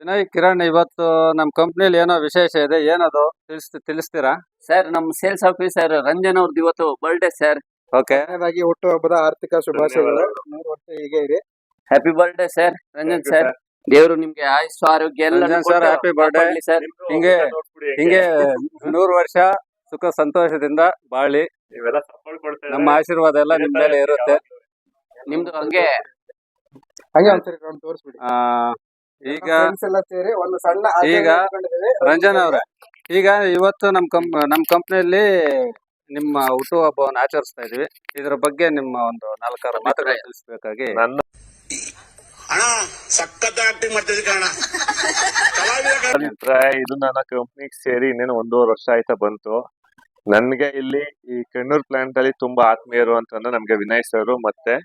ವಿನಯ್ ಕಿರಣ್, ಇವತ್ತು ನಮ್ಮ ಕಂಪ್ನಿಲಿ ಏನೋ ವಿಶೇಷ ಇದೆ, ಏನದು ತಿಳಿಸ್ತೀರಾ? ಸರ್, ನಮ್ಮ ಸೇಲ್ಸ್ ಆಫೀಸರ್ ರಂಜನ್ ಅವ್ರದ್ದು ಇವತ್ತು ಬರ್ಡೇ ಸರ್. ಓಕೆ, ಕೊನೆಯದಾಗಿ ಹುಟ್ಟುಹಬ್ಬದ ಆರ್ಥಿಕ ಶುಭಾಶಯಗಳು. 3 ವರ್ಷ ಹೀಗೆ ಇರಿ. Happy birthday sir Ranjan sir. ದೇವರು ನಿಮ್ಗೆ ಆಯುಸ್ಸು ಆರೋಗ್ಯ ಎಲ್ಲ Ranjan sir, happy birthday. Sir. ಹಿಂಗೆ 100 ವರ್ಷ ಸುಖ ಸಂತೋಷದಿಂದ ಬಾಳಿ. ನಮ್ಮ ಆಶೀರ್ವಾದ ಎಲ್ಲ ನಿಮ್ ಮೇಲೆ ಇರುತ್ತೆ. ನಿಮ್ದು ಹಂಗೆ ಹಾಗೆ ಒಂದ್ಸರಿ ರೌಂಡ್ ತೋರಿಸ್ಬಿಡಿ. ಈಗ ಫ್ರೆಂಡ್ಸ್ ಎಲ್ಲ ಸೇರಿ ಒಂದು ಸಣ್ಣ ಆಚರಣೆ ಈಗ ಇಟ್ಕೊಂಡಿದ್ದೀವಿ. ರಂಜನ್ ಅವ್ರೆ, ಈಗ ಇವತ್ತು ನಮ್ಮ ಕಂಪ್ನಿಯಲ್ಲಿ ನಿಮ್ಮ ಹುಟ್ಟುಹಬ್ಬವನ್ನು ಆಚರಿಸ್ತಾ ಇದೀವಿ. ಇದ್ರ ಬಗ್ಗೆ ನಿಮ್ಮ ಒಂದು 4 ಮಾತುಗಳು ತಿಳಿಸ್ಬೇಕಾಗಿ. ಇದು ನನ್ನ ಕಂಪ್ನಿಗೆ ಸೇರಿ ಇನ್ನೇನು 1.5 ವರ್ಷ ಆಯ್ತಾ ಬಂತು. ನನ್ಗೆ ಇಲ್ಲಿ ಈ ಕಣ್ಣೂರ್ ಪ್ಲಾಂಟ್ ಅಲ್ಲಿ ತುಂಬಾ ಆತ್ಮೀಯರು ಅಂತಂದ್ರೆ ನಮ್ಗೆ ವಿನಯ್ ಸರ್ ಮತ್ತೆ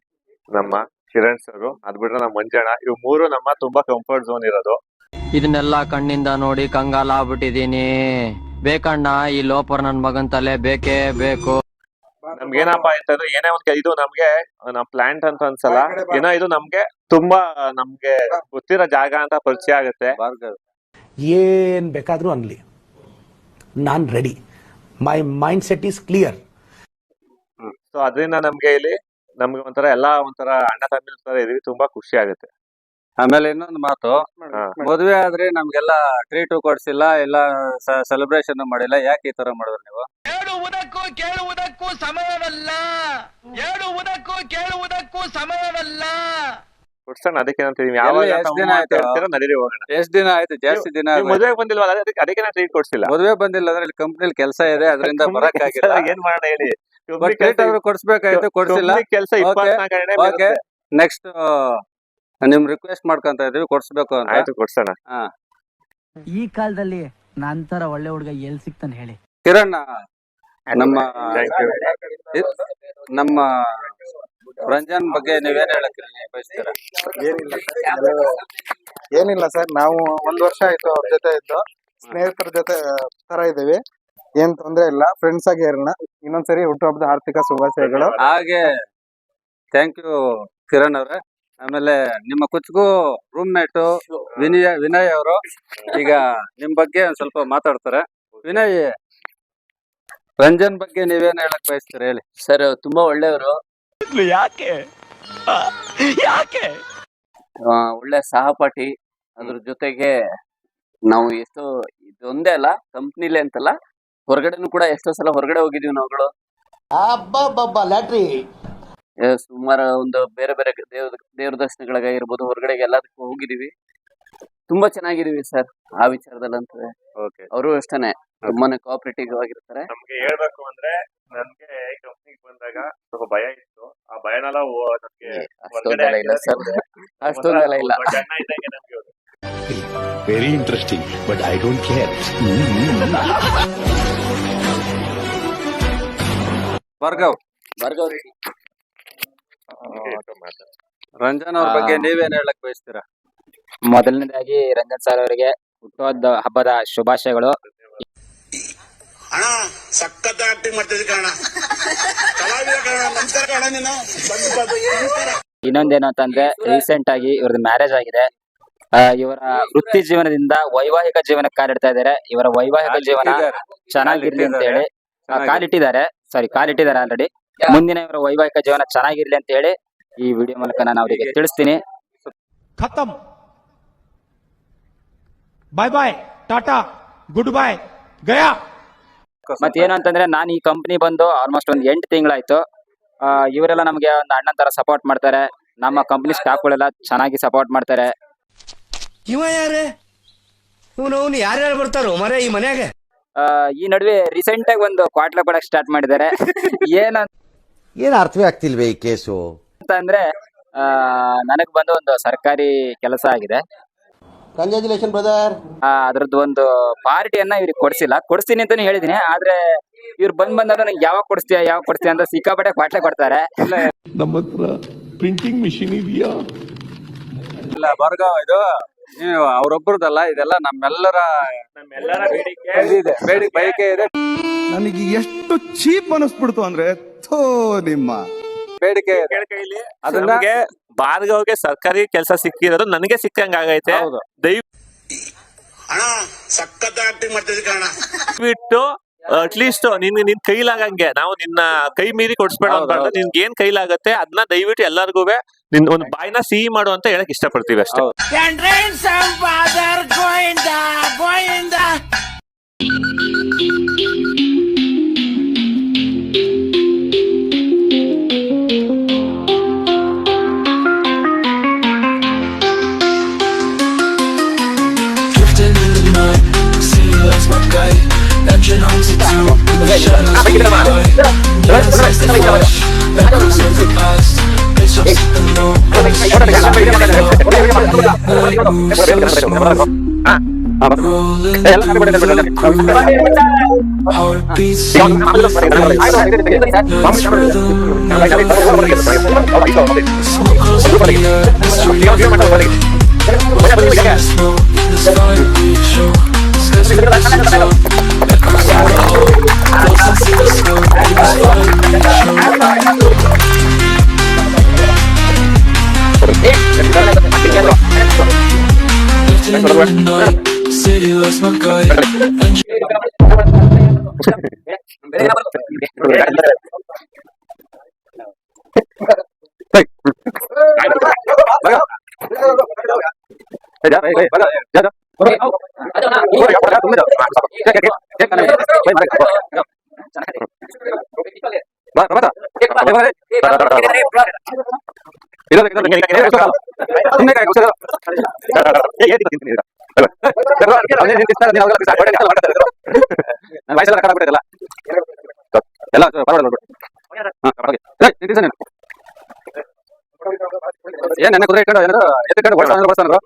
ನಮ್ಮ ಕಿರಣ್ ಸರ್, ಅದ್ ಬಿಟ್ರೆ ನಮ್ಮ ಮಂಜಣ್ಣ, ಇವ್ 3 ನಮ್ಮ ತುಂಬಾ ಕಂಫರ್ಟ್ ಝೋನ್ ಇರೋದು. ಇದನ್ನೆಲ್ಲ ಕಣ್ಣಿಂದ ನೋಡಿ ಕಂಗಾಲ ಆಗ್ಬಿಟ್ಟಿದೀನಿ. ಬೇಕಣ್ಣ, ಈ ಲೋಪರ್ ನನ್ ಮಗನ್ ತಲೆ ಬೇಕೇ ಬೇಕು. ನಮ್ಗೇನಪ್ಪ ಅಂತಂದ್ರೆ ಏನೇ ಒಂದ್ ಇದು ನಮ್ಗೆ ನಮ್ ಪ್ಲಾಂಟ್ ಅಂತ ಅನ್ಸಲ್ಲ, ಏನೋ ಇದು ನಮ್ಗೆ ತುಂಬಾ ನಮ್ಗೆ ಗೊತ್ತಿರೋ ಜಾಗ ಅಂತ ಪರಿಚಯ ಆಗುತ್ತೆ. ಏನ್ ಬೇಕಾದ್ರೂ ಅನ್ಲಿ, ನಾನ್ ready. My mindset is clear. So ಅದರಿಂದ ನಮ್ಗೆ ಇಲ್ಲಿ ನಮ್ಗೆ ಒಂಥರ ಅಣ್ಣ ತಮ್ಮ ತರ ಇದೀವಿ, ತುಂಬಾ ಖುಷಿ ಆಗುತ್ತೆ. ಆಮೇಲೆ ಇನ್ನೊಂದು ಮಾತು, ಮದುವೆ ಆದ್ರೆ ನಮ್ಗೆಲ್ಲ ಟ್ರೀಟು ಕೊಡ್ಸಿಲ್ಲ, ಎಲ್ಲ ಸೆಲೆಬ್ರೇಷನ್ ಮಾಡಿಲ್ಲ. ಯಾಕೆ ಈ ತರ ಮಾಡಿದ್ರು ನೀವು? ಕೇಳುವುದಕ್ಕೂ ಸಮಯವಲ್ಲ. ಕೊಡ್ಸೋಣ, ಅದಕ್ಕೆ ಅಂತೀವಿ. ಯಾವಾಗ ನಡೀರಿ ಹೋಗೋಣ. ಎಷ್ಟ್ ದಿನ ಆಯ್ತು? ಜಾಸ್ತಿ ದಿನ ಆಯ್ತು. ಮದುವೆ ಬಂದಿಲ್ವಾ, ಅದಕ್ಕೆ ನಾ ಟ್ರೀಟ್ ಕೊಡ್ಸಿಲ್ಲ. ಮದುವೆ ಬಂದಿಲ್ಲ ಅಂದ್ರೆ ಇಲ್ಲಿ ಕಂಪ್ನಿಲಿ ಕೆಲಸ ಇದೆ, ಅದರಿಂದ ಬರಕ್ಕಾಗಿಲ್ಲ. ಏನ್ ಮಾಡೋಣ ಹೇಳಿ, ಟ್ರೀಟ್ ಅವ್ರು ಕೊಡ್ಸ್ಬೇಕಾಯ್ತು, ಕೊಡ್ಸಿಲ್ಲ. ಕೆಲಸ ಓಕೆ, ನೆಕ್ಸ್ಟ್ ನಿಮ್ ರಿಕ್ವೆಸ್ಟ್ ಮಾಡ್ಕೊಂತ ಇದೀವಿ, ಕೊಡ್ಸ್ಬೇಕು ಅಂತ. ಆಯ್ತು, ಕೊಡ್ಸೋಣ. ಈ ಕಾಲದಲ್ಲಿ ನಂತರ ಒಳ್ಳೆ ಹುಡುಗ ಎಲ್ ಸಿಗ್ತಾನೆ ಹೇಳಿ. ಕಿರಣ್, ನಮ್ಮ ರಂಜನ್ ಬಗ್ಗೆ ನೀವೇನ್ ಹೇಳಕ್ ಬಯಸ್ತೀರಾ? ಏನಿಲ್ಲ ಸರ್, ನಾವು 1 ವರ್ಷ ಆಯ್ತು ಅವ್ರ ಜೊತೆ ಇದ್ದು, ಸ್ನೇಹಿತರ ಜೊತೆ ತರ ಇದೀವಿ. ಏನ್ ತೊಂದ್ರೆ ಇಲ್ಲ, ಫ್ರೆಂಡ್ಸ್ ಆಗಿ ಇರೋಣ. ಇನ್ನೊಂದ್ಸರಿ ಹುಟ್ಟುಹಬ್ಬದ ಆರ್ಥಿಕ ಶುಭಾಶಯಗಳು. ಹಾಗೆ ಥ್ಯಾಂಕ್ ಯು ಕಿರಣ್ ಅವ್ರೆ. ಆಮೇಲೆ ನಿಮ್ಮ ಕುಚ್ಗೂ ರೂಮ್ ಮೇಟು ವಿನಯ್ ಅವರು ಈಗ ನಿಮ್ ಬಗ್ಗೆ ಒಂದ್ ಸ್ವಲ್ಪ ಮಾತಾಡ್ತಾರೆ. ವಿನಯ್, ರಂಜನ್ ಬಗ್ಗೆ ನೀವೇನ್ ಹೇಳಕ್ ಬಯಸ್ತೀರಾ ಹೇಳಿ? ಸರ್, ತುಂಬಾ ಒಳ್ಳೆಯವರು, ಯಾಕೆ ಒಳ್ಳೆ ಸಹಪಾಠಿ. ಅದ್ರ ಜೊತೆಗೆ ನಾವು ಎಷ್ಟೋ ಇದೊಂದೇ ಅಲ್ಲ, ಕಂಪ್ನಿಲಿ ಅಂತಲ್ಲ, ಹೊರಗಡೆನೂ ಕೂಡ ಎಷ್ಟೋ ಸಲ ಹೊರಗಡೆ ಹೋಗಿದೀವಿ ನಾವುಗಳು. ಸುಮಾರು ಒಂದು ಬೇರೆ ಬೇರೆ ದೇವ್ರ ದರ್ಶನಗಳಿಗಾಗಿರ್ಬೋದು, ಹೊರಗಡೆಗೆ ಎಲ್ಲದಕ್ಕೂ ಹೋಗಿದೀವಿ. ತುಂಬಾ ಚೆನ್ನಾಗಿದೀವಿ ಸರ್ ಆ ವಿಚಾರದಲ್ಲಂತ. ಅವರು ಅಷ್ಟೇನೆ ತುಂಬಾನೇ ಕೋಆಪರೇಟಿವ್ ಆಗಿರ್ತಾರೆ. ನಮ್ಗೆ ಹೇಳ್ಬೇಕು ಅಂದ್ರೆ, ನನ್ಗೆ ಕಂಪ್ನಿಗೆ ಬಂದಾಗ ಸ್ವಲ್ಪ ಭಯ ಇತ್ತು. ಆ ಭಯನೆಲ್ಲ ನಮ್ಗೆ ಅಷ್ಟೊಂದೆಲ್ಲ ಇಲ್ಲ ಸರ್, ಅಷ್ಟೊಂದೆಲ್ಲ ಇಲ್ಲ. Very interesting, but I don't care. Bhargav, Ranjan ಅವ್ರ ಬಗ್ಗೆ ನೀವೇನ್ ಹೇಳಕ್ ಬಯಸ್ತೀರಾ? ಮೊದಲನೇದಾಗಿ ರಂಜನ್ ಸರ್ ಅವರಿಗೆ ಹಬ್ಬದ ಶುಭಾಶಯಗಳು. ಇನ್ನೊಂದೇನು ಅಂತಂದ್ರೆ, ರೀಸೆಂಟ್ ಆಗಿ ಇವ್ರದ್ದು ಮ್ಯಾರೇಜ್ ಆಗಿದೆ. ಇವರ ವೃತ್ತಿ ಜೀವನದಿಂದ ವೈವಾಹಿಕ ಜೀವನಕ್ಕೆ ಕಾಲಿಡ್ತಾ ಇದ್ದಾರೆ. ಇವರ ವೈವಾಹಿಕ ಜೀವನ ಚೆನ್ನಾಗಿರ್ಲಿ ಅಂತ ಹೇಳಿ ಕಾಲಿಟ್ಟಿದ್ದಾರೆ ಆಲ್ರೆಡಿ. ಮುಂದಿನ ಇವರ ವೈವಾಹಿಕ ಜೀವನ ಚೆನ್ನಾಗಿರ್ಲಿ ಅಂತ ಹೇಳಿ ಈ ವಿಡಿಯೋ ಮೂಲಕ ನಾನು ಅವರಿಗೆ ತಿಳಿಸ್ತೀನಿ. ಖತಮ್, ಬಾಯ್ ಬಾಯ್, ಟಾಟಾ, ಗುಡ್ ಬಾಯ್, ಗಯಾ. ಮತ್ತೇನು ಅಂತಂದ್ರೆ, ನಾನು ಈ ಕಂಪನಿ ಬಂದು ಆಲ್ಮೋಸ್ಟ್ ಒಂದು 8 ತಿಂಗಳಾಯ್ತು. ಇವರೆಲ್ಲ ನಮ್ಗೆ ಒಂದು ಅಣ್ಣನ ತರ ಸಪೋರ್ಟ್ ಮಾಡ್ತಾರೆ. ನಮ್ಮ ಕಂಪನಿ ಸ್ಟಾಫ್ಗಳೆಲ್ಲ ಚೆನ್ನಾಗಿ ಸಪೋರ್ಟ್ ಮಾಡ್ತಾರೆ. ಇವ ಯಾರೇ ಇವನು ಯಾರ್ಯಾರು ಬರ್ತಾರೋ ಮರೆ ಈ ಮನ್ಯಾಗ? ಈ ನಡುವೆ ರೀಸೆಂಟ್ ಆಗಿ ಒಂದು ಕ್ವಾಟ್ಲೆ ಕೊಡಕ್ ಸ್ಟಾರ್ಟ್ ಮಾಡಿದ್ದಾರೆ. ಏನ್ ಅರ್ಥವೇ ಆಗ್ತಿಲ್ವೇ ಈ ಕೇಸು ಅಂತ ಅಂದ್ರೆ, ನನಗ್ ಬಂದು ಒಂದು ಸರ್ಕಾರಿ ಕೆಲಸ ಆಗಿದೆ. Congratulation brother. ಅದ್ರದ್ದು ಒಂದು ಪಾರ್ಟಿಯನ್ನ ಇವ್ರಿಗೆ ಕೊಡಿಸ್ತೀನಿ ಅಂತಾನೆ ಹೇಳಿದೀನಿ. ಆದ್ರೆ ಇವ್ರು ಬಂದಾಗ ನನಗೆ ಯಾವಾಗ ಕೊಡಿಸ್ತೀಯ ಅಂತ ಸಿಕ್ಕಾಪಟ್ಟೆ ಕ್ವಾಟ್ಲೆ ಕೊಡ್ತಾರೆ. ನಮ್ಮ ಹತ್ರ ಪ್ರಿಂಟಿಂಗ್ ಮಿಷಿನ್ ಇದೆಯಾ? ಇಲ್ಲ ಭಾರ್ಗವ್, ಇದು ನೀವು ಅವ್ರೊಬ್ಬರದಲ್ಲ, ಇದೆಲ್ಲ ನಮ್ಮೆಲ್ಲರ ಬಯಕೆ ಇದೆ. ನನಗೆ ಎಷ್ಟು ಚೀಪ್ ಅನಿಸ್ಬಿಡ್ತು ಅಂದ್ರೆ, ನಿಮ್ಮ ಬೇಡಿಕೆ ಅದನ್ನ ಭಾರ್ಗವ್ಗೆ ಸರ್ಕಾರಿ ಕೆಲಸ ಸಿಕ್ಕಿರೋದು ನನಗೆ ಸಿಕ್ಕಂಗ ಆಗೈತೆ. ಅಣ್ಣ ಸಖತ್ ಆಕ್ಟಿಂಗ್ ಮಾಡ್ತಿದ್ದೆ ಕಣ. ಬಿಟ್ಟು ಅಟ್ಲೀಸ್ಟ್ ನಿನ್ ಕೈಲಾಗಂಗೆ ನಾವು ನಿನ್ನ ಕೈ ಮೀರಿ ಕೊಡ್ಸ್ಬೇಡ ಅನ್ಬಾರ್ದು. ನಿನ್ಗೆ ಏನ್ ಕೈಲಾಗತ್ತೆ ಅದನ್ನ ದಯವಿಟ್ಟು ಎಲ್ಲರಿಗೂ ನಿನ್ ಒಂದು ಬಾಯಿನ ಸಿಹಿ ಮಾಡು ಅಂತ ಹೇಳಕ್ ಇಷ್ಟಪಡ್ತೀವಿ ಅಷ್ಟೇ. ಏನ್ ನನ್ನ ಕುದುರೆ ಇಟ್ಕೊಂಡು ಏನಾದ್ರು ಎತ್ಕೊಂಡು ಬರ್ತಾನೋ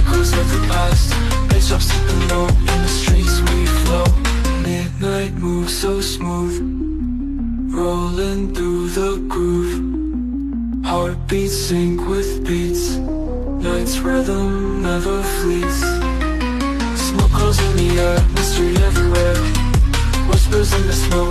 echoes of the past. Bitch, I'm sitting low in the streets we flow. Midnight moves so smooth, rolling through the groove. Heartbeats sync with beats. Night's rhythm never fleets. Smoke curls in the air, mystery everywhere. Whispers in the snow,